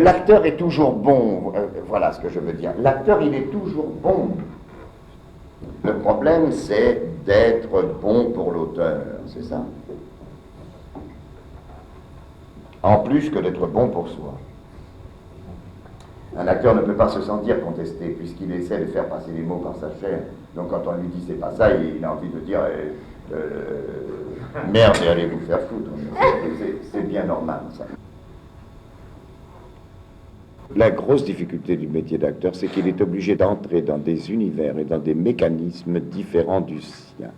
l'acteur est toujours bon, voilà ce que je veux dire. L'acteur, il est toujours bon. Le problème, c'est d'être bon pour l'auteur, c'est ça. En plus que d'être bon pour soi. Un acteur ne peut pas se sentir contesté, puisqu'il essaie de faire passer les mots par sa chair. Donc quand on lui dit c'est pas ça, il a envie de dire merde et allez vous faire foutre. C'est bien normal, ça. La grosse difficulté du métier d'acteur, c'est qu'il est obligé d'entrer dans des univers et dans des mécanismes différents du sien,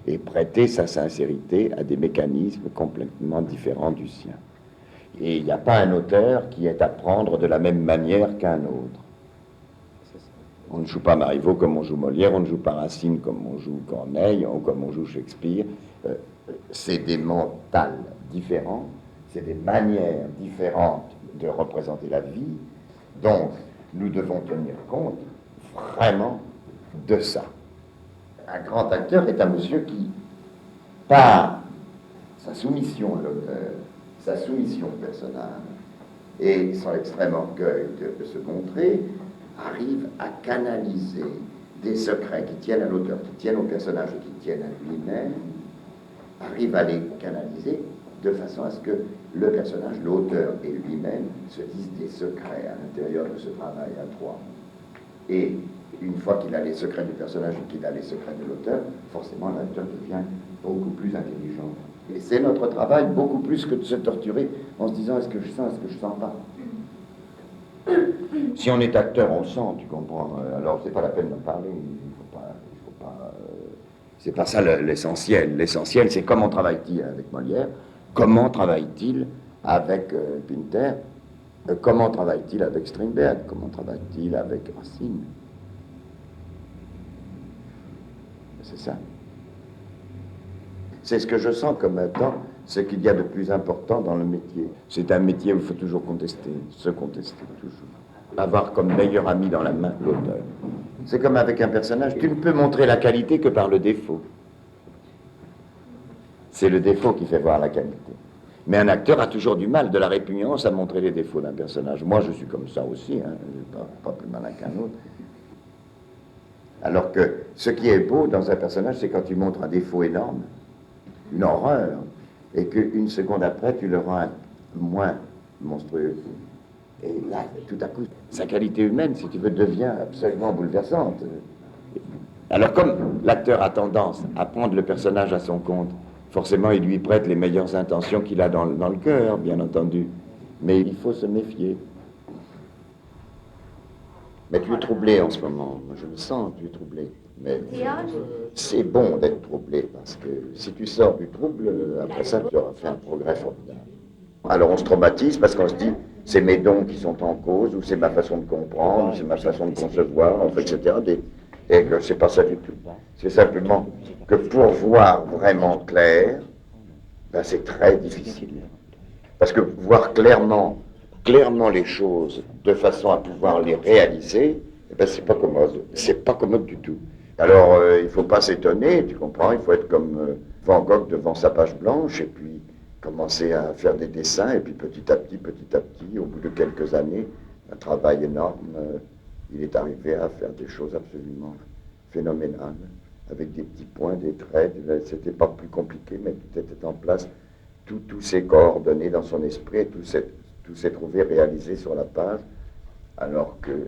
et prêter sa sincérité à des mécanismes complètement différents du sien. Et il n'y a pas un auteur qui est à prendre de la même manière qu'un autre. On ne joue pas Marivaux comme on joue Molière, on ne joue pas Racine comme on joue Corneille, ou comme on joue Shakespeare. C'est des mentales différents, c'est des manières différentes de représenter la vie. Donc, nous devons tenir compte vraiment de ça. Un grand acteur est un monsieur qui, par sa soumission à l'auteur, sa soumission au personnage et son extrême orgueil de se montrer, arrive à canaliser des secrets qui tiennent à l'auteur, qui tiennent au personnage et qui tiennent à lui-même, arrive à les canaliser de façon à ce que le personnage, l'auteur et lui-même se disent des secrets à l'intérieur de ce travail à trois. Et une fois qu'il a les secrets du personnage et qu'il a les secrets de l'auteur, forcément l'acteur devient beaucoup plus intelligent. Et c'est notre travail beaucoup plus que de se torturer en se disant est-ce que je sens, est-ce que je sens pas. Si on est acteur, on sent, tu comprends. Alors c'est pas la peine d'en parler. Il faut pas. C'est pas ça l'essentiel. L'essentiel, c'est comment travaille-t-il avec Molière, comment travaille-t-il avec Pinter, comment travaille-t-il avec Strindberg, comment travaille-t-il avec Racine. C'est ça. C'est ce que je sens comme maintenant, ce qu'il y a de plus important dans le métier. C'est un métier où il faut toujours contester, se contester toujours. Avoir comme meilleur ami dans la main l'auteur. C'est comme avec un personnage, tu ne peux montrer la qualité que par le défaut. C'est le défaut qui fait voir la qualité. Mais un acteur a toujours du mal, de la répugnance à montrer les défauts d'un personnage. Moi, je suis comme ça aussi, hein, pas plus malin qu'un autre. Alors que ce qui est beau dans un personnage, c'est quand tu montres un défaut énorme, une horreur, et qu'une seconde après, tu le rends moins monstrueux. Et là, tout à coup, sa qualité humaine, si tu veux, devient absolument bouleversante. Alors, comme l'acteur a tendance à prendre le personnage à son compte, forcément, il lui prête les meilleures intentions qu'il a dans le cœur, bien entendu. Mais il faut se méfier. Mais tu es troublé en ce moment. Moi, je le sens, tu es troublé. Mais c'est bon d'être troublé, parce que si tu sors du trouble, après ça, tu auras fait un progrès formidable. Alors on se traumatise parce qu'on se dit, c'est mes dons qui sont en cause, ou c'est ma façon de comprendre, ou c'est ma façon de concevoir, enfin, etc. Et que c'est pas ça du tout. C'est simplement que pour voir vraiment clair, ben c'est très difficile. Parce que voir clairement les choses de façon à pouvoir les réaliser, eh ben c'est pas commode. C'est pas commode du tout. Alors il faut pas s'étonner, tu comprends, il faut être comme Van Gogh devant sa page blanche, et puis commencer à faire des dessins, et puis petit à petit, au bout de quelques années, un travail énorme, il est arrivé à faire des choses absolument phénoménales, avec des petits points, des traits, c'était pas plus compliqué, mais tout était en place, tout s'est coordonné dans son esprit, tout s'est trouvé réalisé sur la page, alors que,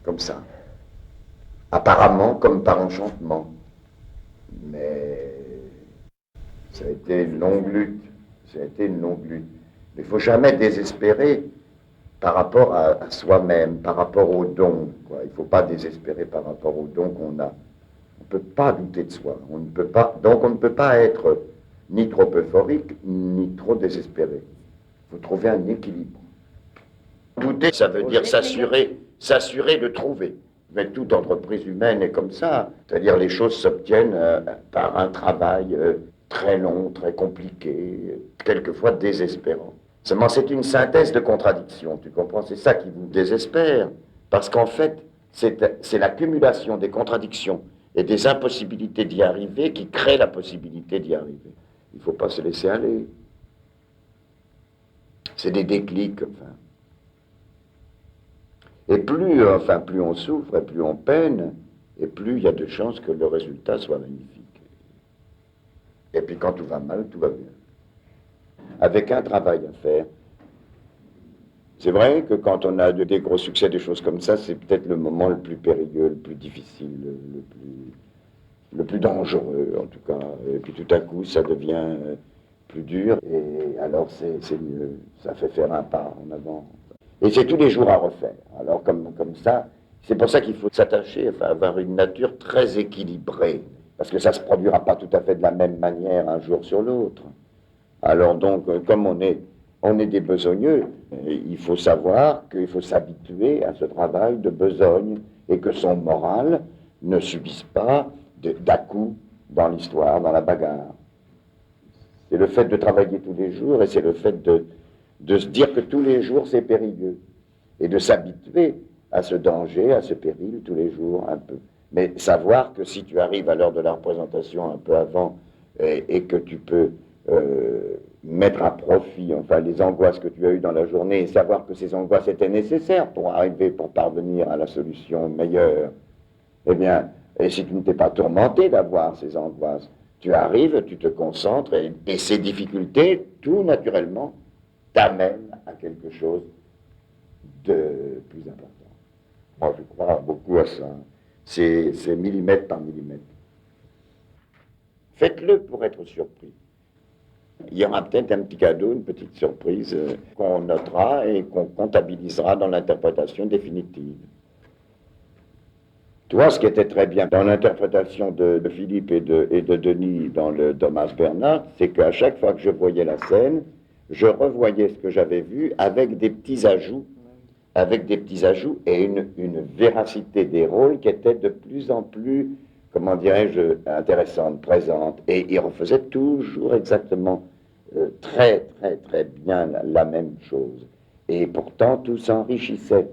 comme ça, apparemment comme par enchantement, mais ça a été une longue lutte, Mais il ne faut jamais désespérer par rapport à soi-même, par rapport aux dons, quoi. Il ne faut pas désespérer par rapport aux dons qu'on a. On ne peut pas douter de soi, donc on ne peut pas être ni trop euphorique, ni trop désespéré. Il faut trouver un équilibre. Douter, ça veut dire s'assurer de trouver. Mais toute entreprise humaine est comme ça. C'est-à-dire les choses s'obtiennent par un travail très long, très compliqué, quelquefois désespérant. Seulement, c'est une synthèse de contradictions, tu comprends? C'est ça qui vous désespère. Parce qu'en fait, c'est l'accumulation des contradictions et des impossibilités d'y arriver qui crée la possibilité d'y arriver. Il ne faut pas se laisser aller. C'est des déclics, enfin. Et plus, plus on souffre et plus on peine, et plus il y a de chances que le résultat soit magnifique. Et puis quand tout va mal, tout va bien. Avec un travail à faire. C'est vrai que quand on a des gros succès, des choses comme ça, c'est peut-être le moment le plus périlleux, le plus difficile, le plus dangereux en tout cas. Et puis tout à coup, ça devient plus dur, et alors c'est mieux. Ça fait faire un pas en avant. Et c'est tous les jours à refaire. Alors comme ça, c'est pour ça qu'il faut s'attacher, à avoir une nature très équilibrée, parce que ça ne se produira pas tout à fait de la même manière un jour sur l'autre. Alors donc, comme on est des besogneux, il faut savoir qu'il faut s'habituer à ce travail de besogne et que son moral ne subisse pas d'à-coups dans l'histoire, dans la bagarre. C'est le fait de travailler tous les jours et c'est le fait de se dire que tous les jours c'est périlleux et de s'habituer à ce danger, à ce péril tous les jours un peu. Mais savoir que si tu arrives à l'heure de la représentation un peu avant et que tu peux mettre à profit les angoisses que tu as eues dans la journée et savoir que ces angoisses étaient nécessaires pour parvenir à la solution meilleure, eh bien, et si tu ne t'es pas tourmenté d'avoir ces angoisses, tu arrives, tu te concentres et ces difficultés, tout naturellement, t'amènent à quelque chose de plus important. Moi, je crois beaucoup à ça. C'est millimètre par millimètre. Faites-le pour être surpris. Il y aura peut-être un petit cadeau, une petite surprise qu'on notera et qu'on comptabilisera dans l'interprétation définitive. Tu vois, ce qui était très bien dans l'interprétation de Philippe et de Denis dans le Thomas Bernard, c'est qu'à chaque fois que je voyais la scène, je revoyais ce que j'avais vu avec des petits ajouts et une véracité des rôles qui était de plus en plus, comment dirais-je, intéressante, présente. Et il refaisait toujours exactement très, très, très bien la même chose. Et pourtant, tout s'enrichissait.